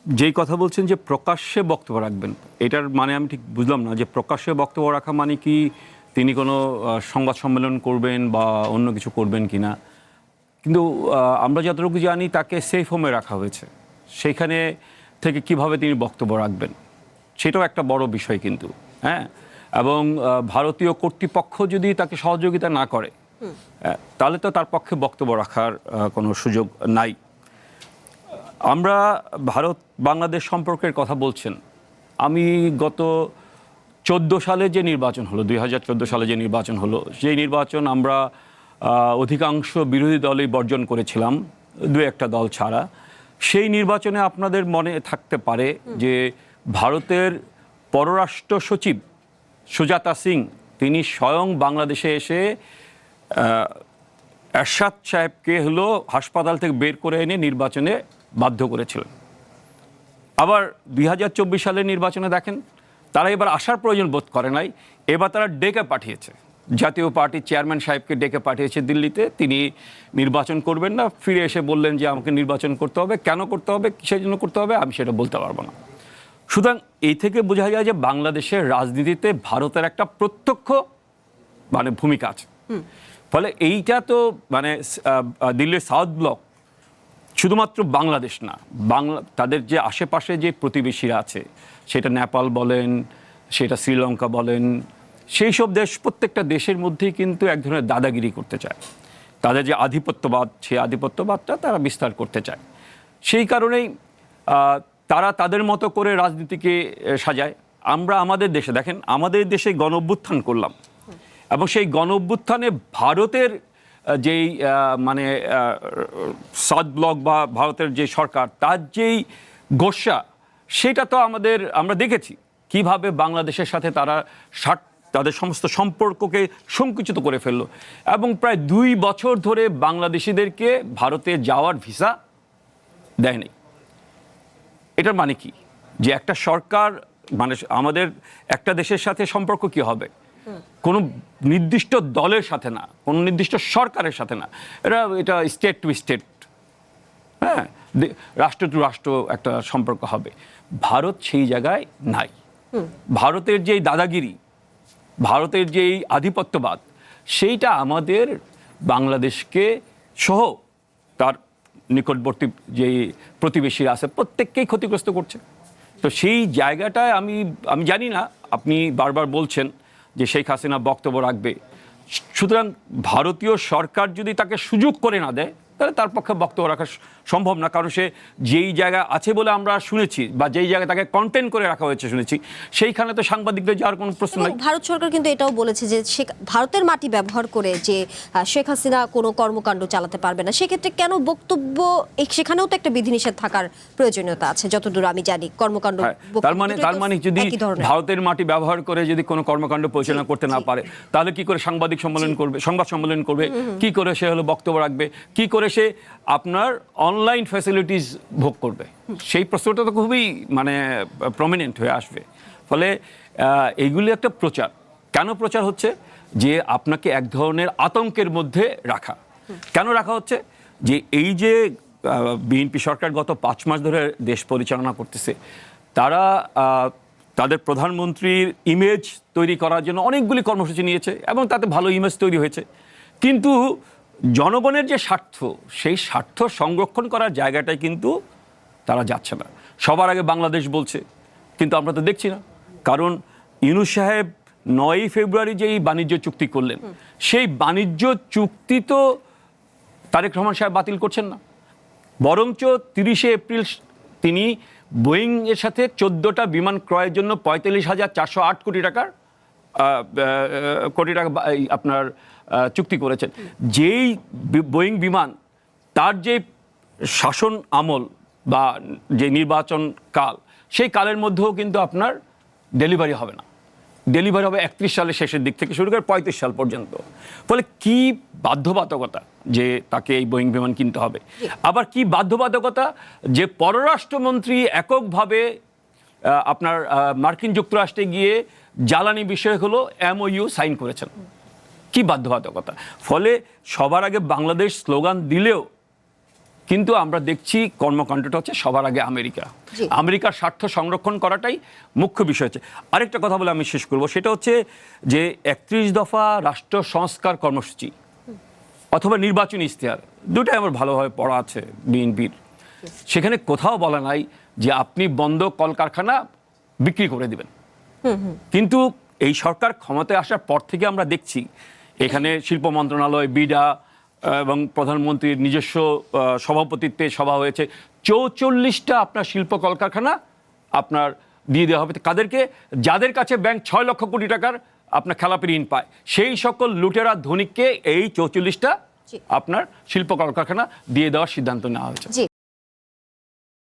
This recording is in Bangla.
যেই কথা বলছেন যে প্রকাশ্যে বক্তব্য রাখবেন, এটার মানে আমি ঠিক বুঝলাম না যে প্রকাশ্যে বক্তব্য রাখা মানে কি তিনি কোনো সংবাদ সম্মেলন করবেন বা অন্য কিছু করবেন কি না। কিন্তু আমরা যতটুকু জানি তাকে সেফ হোমে রাখা হয়েছে, সেইখানে থেকে কিভাবে তিনি বক্তব্য রাখবেন সেটাও একটা বড় বিষয় কিন্তু। হ্যাঁ, এবং ভারতীয় কর্তৃপক্ষ যদি তাকে সহযোগিতা না করে তাহলে তো তার পক্ষে বক্তব্য রাখার কোনো সুযোগ নাই। আমরা ভারত বাংলাদেশ সম্পর্কের কথা বলছেন, আমি গত 14 সালে যে নির্বাচন হলো, 2014 সালে যে নির্বাচন হলো, সেই নির্বাচন আমরা অধিকাংশ বিরোধী দলই বর্জন করেছিলাম, দু একটা দল ছাড়া। সেই নির্বাচনে আপনাদের মনে থাকতে পারে যে ভারতের পররাষ্ট্র সচিব সুজাতা সিং তিনি স্বয়ং বাংলাদেশে এসে এরশাদ সাহেবকে হলো হাসপাতাল থেকে বের করে এনে নির্বাচনে বাধ্য করেছিলেন। আবার 2024 সালের নির্বাচনে দেখেন তারা এবার আসার প্রয়োজন বোধ করে নাই, এবার তারা ডেকে পাঠিয়েছে, জাতীয় পার্টির চেয়ারম্যান সাহেবকে ডেকে পাঠিয়েছে দিল্লিতে। তিনি নির্বাচন করবেন না, ফিরে এসে বললেন যে আমাকে নির্বাচন করতে হবে, কেন করতে হবে, কিসের জন্য করতে হবে আমি সেটা বলতে পারবো না। সুতরাং এই থেকে বোঝা যায় যে বাংলাদেশের রাজনীতিতে ভারতের একটা প্রত্যক্ষ মানে ভূমিকা আছে। ফলে এইটা তো মানে দিল্লির সাউথ ব্লক শুধুমাত্র বাংলাদেশ না, তাদের যে আশেপাশে যে প্রতিবেশীরা আছে, সেটা নেপাল বলেন, সেটা শ্রীলঙ্কা বলেন, সেই সব দেশ, প্রত্যেকটা দেশের মধ্যেই কিন্তু এক ধরনের দাদাগিরি করতে চায়। তাদের যে আধিপত্যবাদ, সেই আধিপত্যবাদটা তারা বিস্তার করতে চায়। সেই কারণেই তারা তাদের মতো করে রাজনীতিকে সাজায়। আমরা আমাদের দেশে দেখেন, আমাদের দেশে গণ অভ্যুত্থান করলাম এবং সেই গণ অভ্যুত্থানে ভারতের যেই মানে সাউথ ব্লক বা ভারতের যে সরকার, তার যেই গোস্বা, সেটা তো আমরা দেখেছি কিভাবে বাংলাদেশের সাথে তারা তাদের সমস্ত সম্পর্ককে সংকুচিত করে ফেললো এবং প্রায় 2 বছর ধরে বাংলাদেশিদেরকে ভারতে যাওয়ার ভিসা দেয়নি। এটার মানে কি যে একটা সরকার মানে আমাদের একটা দেশের সাথে সম্পর্ক কি হবে, কোনো নির্দিষ্ট দলের সাথে না, কোনো নির্দিষ্ট সরকারের সাথে না, এটা স্টেট টু স্টেট, হ্যাঁ, রাষ্ট্র টু রাষ্ট্র একটা সম্পর্ক হবে। ভারত সেই জায়গায় নাই। ভারতের যেই দাদাগিরি, ভারতের যেই আধিপত্যবাদ, সেইটা আমাদের বাংলাদেশকে সহ তার নিকটবর্তী যেই প্রতিবেশীরা আছে প্রত্যেককেই ক্ষতিগ্রস্ত করছে। তো সেই জায়গাটায় আমি জানি না, আপনি বারবার বলছেন যে শেখ হাসিনা বক্তব্য রাখবে, সুতরাং ভারতীয় সরকার যদি তাকে সুযোগ করে না দেয় তাহলে তার পক্ষে বক্তব্য রাখা সম্ভব না। কারণ সে যেই জায়গায় আছে বলে আমরা শুনেছি বা যেই জায়গায় তাকে কন্টেন্ট করে রাখা হয়েছে শুনেছি, সেইখানে তো সাংবাদিকদের যাওয়ার কোনো প্রশ্ন নেই। ভারত সরকার কিন্তু এটাও বলেছে যে ভারতের মাটি ব্যবহার করে যে শেখ হাসিনা কোনো কর্মকাণ্ড চালাতে পারবে না, সেক্ষেত্রে কেন বক্তব্য, সেখানেও তো একটা বিধিনিষেধ থাকার প্রয়োজনীয়তা আছে যতদূর আমি জানি। কর্মকাণ্ড তার মানে যদি ভারতের মাটি ব্যবহার করে যদি কোনো কর্মকাণ্ড পরিচালনা করতে না পারে তাহলে কি করে সাংবাদিক সম্মেলন করবে, সংবাদ সম্মেলন করবে, কি করে সে হলো বক্তব্য রাখবে, কি করে সে আপনার অনলাইন ফ্যাসিলিটিস ভোগ করবে? সেই প্রশ্নটা তো খুবই মানে প্রমিনেন্ট হয়ে আসবে। ফলে এইগুলি একটা প্রচার। কেন প্রচার হচ্ছে? যে আপনাকে এক ধরনের আতঙ্কের মধ্যে রাখা। কেন রাখা হচ্ছে? যে এই যে বিএনপি সরকার গত 5 মাস ধরে দেশ পরিচালনা করতেছে, তারা তাদের প্রধানমন্ত্রীর ইমেজ তৈরি করার জন্য অনেকগুলি কর্মসূচি নিয়েছে এবং তাতে ভালো ইমেজ তৈরি হয়েছে, কিন্তু জনগণের যে স্বার্থ, সেই স্বার্থ সংরক্ষণ করার জায়গাটায় কিন্তু তারা যাচ্ছে না। সবার আগে বাংলাদেশ বলছে, কিন্তু আমরা তো দেখছি না। কারণ ইউনূস সাহেব 9ই ফেব্রুয়ারি যেই বাণিজ্য চুক্তি করলেন, সেই বাণিজ্য চুক্তি তো তারেক রহমান সাহেব বাতিল করছেন না, বরঞ্চ 30শে এপ্রিল তিনি বোয়িং এর সাথে 14টা বিমান ক্রয়ের জন্য 45,408 কোটি টাকা আপনার চুক্তি করেছেন। যেই বোয়িং বিমান, তার যে শাসন আমল বা যে নির্বাচন কাল, সেই কালের মধ্যেও কিন্তু আপনার ডেলিভারি হবে না। ডেলিভারি হবে 31 সালের শেষের দিক থেকে শুরু করে 35 সাল পর্যন্ত। ফলে কি বাধ্যবাধকতা যে তাকে এই বোয়িং বিমান কিনতে হবে, আবার কি বাধ্যবাধকতা যে পররাষ্ট্রমন্ত্রী এককভাবে আপনার মার্কিন যুক্তরাষ্ট্রে গিয়ে জ্বালানি বিষয় হলো MOU সাইন করেছেন। কি বাধ্যবাধকতা! ফলে সবার আগে বাংলাদেশ স্লোগান দিলেও কিন্তু আমরা দেখছি কর্মকাণ্ডটা হচ্ছে সবার আগে আমেরিকা। জি। আমেরিকার স্বার্থ সংরক্ষণ করাটাই মুখ্য বিষয় হচ্ছে। আরেকটা কথা বলে আমি শেষ করব, সেটা হচ্ছে যে 31 দফা রাষ্ট্র সংস্কার কর্মসূচি অথবা নির্বাচনী ইশতেহার, দুটাই আমার ভালোভাবে পড়া আছে বিএনপির। সেখানে কোথাও বলা নাই যে আপনি বন্ধ কলকারখানা বিক্রি করে দিবেন। কিন্তু এই সরকার ক্ষমতায় আসার পর থেকে আমরা দেখছি এখানে শিল্প মন্ত্রণালয়, বিডা এবং প্রধানমন্ত্রীর নিজস্ব সভাপতিত্বে সভা হয়েছে, 44টা আপনার শিল্প কলকারখানা আপনার দিয়ে দেওয়া হবে কাদেরকে? যাদের কাছে ব্যাংক 6 লক্ষ কোটি টাকার আপনার খেলাপি ঋণ পায়, সেই সকল লুটেরা ধনিককে এই 44টা জি। আপনার শিল্প কলকারখানা দিয়ে দেওয়ার সিদ্ধান্ত নেওয়া হয়েছে। জি।